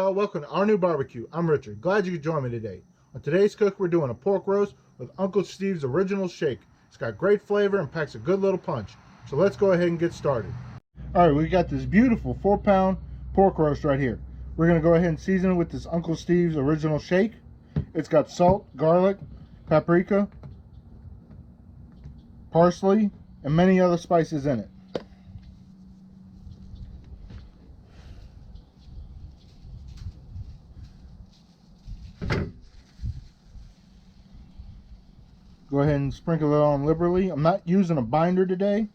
y'all, welcome to RNEWBBQ. I'm Richard, glad you could join me today. On today's cook, we're doing a pork roast with Uncle Steve's original shake. It's got great flavor and packs a good little punch. So let's go ahead and get started. All right, we got this beautiful 4-pound pork roast right here. We're gonna go ahead and season it with this Uncle Steve's original shake. It's got salt, garlic, paprika, parsley, and many other spices in it. Go ahead and sprinkle it on liberally. I'm not using a binder today.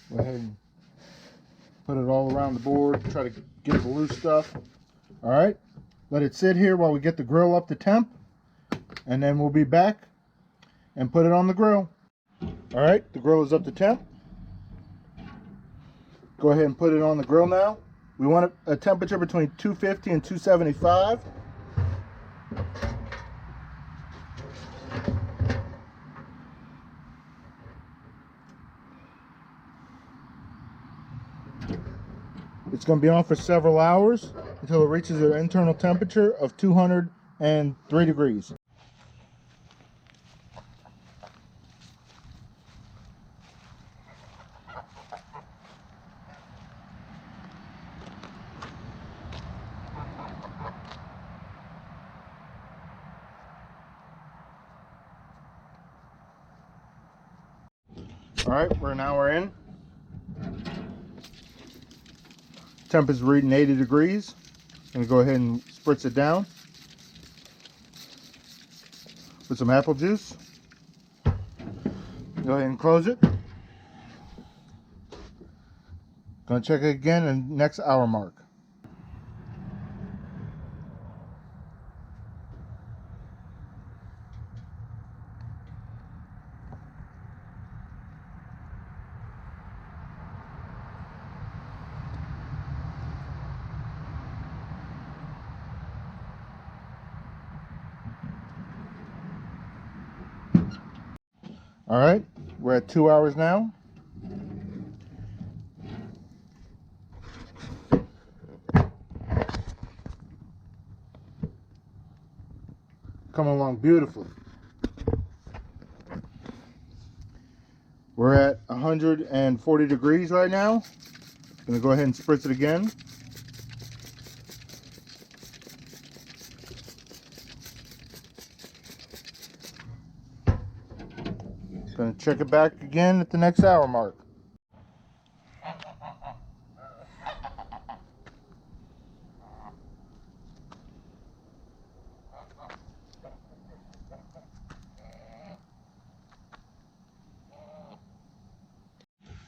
Go ahead and put it all around the board. Try to get the loose stuff. All right. Let it sit here while we get the grill up to temp. And then we'll be back and put it on the grill. All right, the grill is up to temp. Go ahead and put it on the grill now. We want a temperature between 250 and 275. It's going to be on for several hours until it reaches an internal temperature of 203 degrees. All right, we're an hour in. Temp is reading 80 degrees. I'm gonna go ahead and spritz it down with some apple juice. Go ahead and close it. Gonna check it again in the next hour mark. All right, we're at 2 hours now. Coming along beautifully. We're at 140 degrees right now. Gonna go ahead and spritz it again. Gonna check it back again at the next hour mark.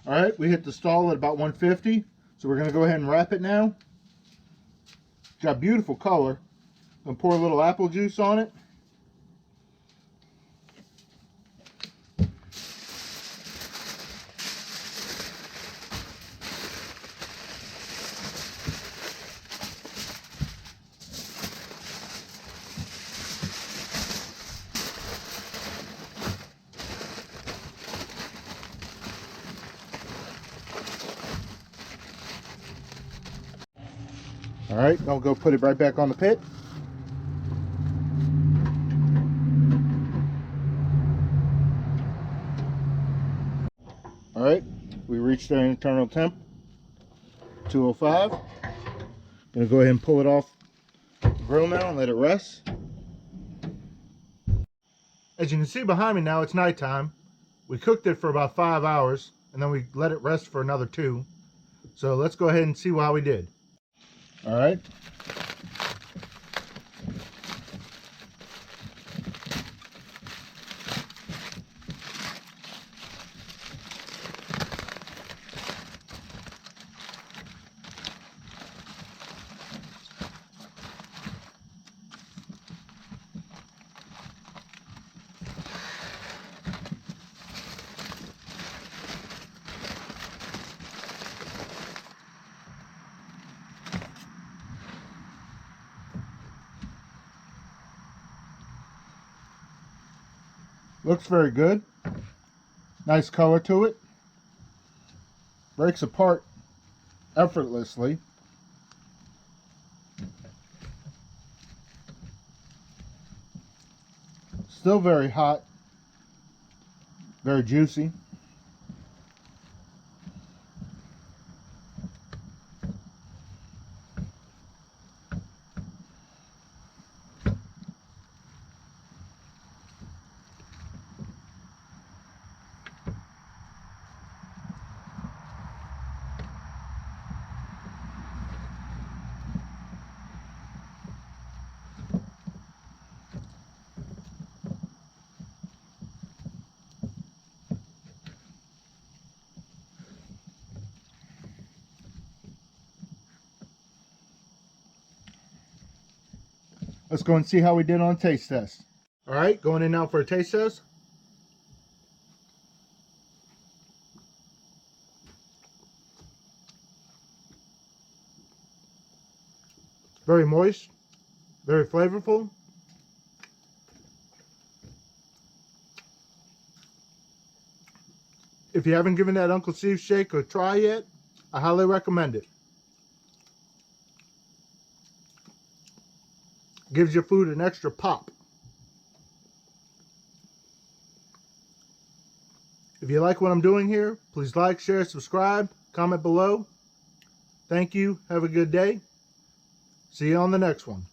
All right, we hit the stall at about 150, so we're gonna go ahead and wrap it now. It's got beautiful color. I'm gonna pour a little apple juice on it. All right, I'll go put it right back on the pit. All right, we reached our internal temp, 205. Gonna go ahead and pull it off the grill now and let it rest. As you can see behind me now, it's nighttime. We cooked it for about 5 hours and then we let it rest for another 2. So let's go ahead and see how we did. All right. Looks very good. Nice color to it. Breaks apart effortlessly. Still very hot. Very juicy. Let's go and see how we did on taste test. All right, going in now for a taste test. Very moist, very flavorful. If you haven't given that Uncle Steve's shake a try yet, I highly recommend it. Gives your food an extra pop. If you like what I'm doing here, please like, share, subscribe, comment below. Thank you. Have a good day. See you on the next one.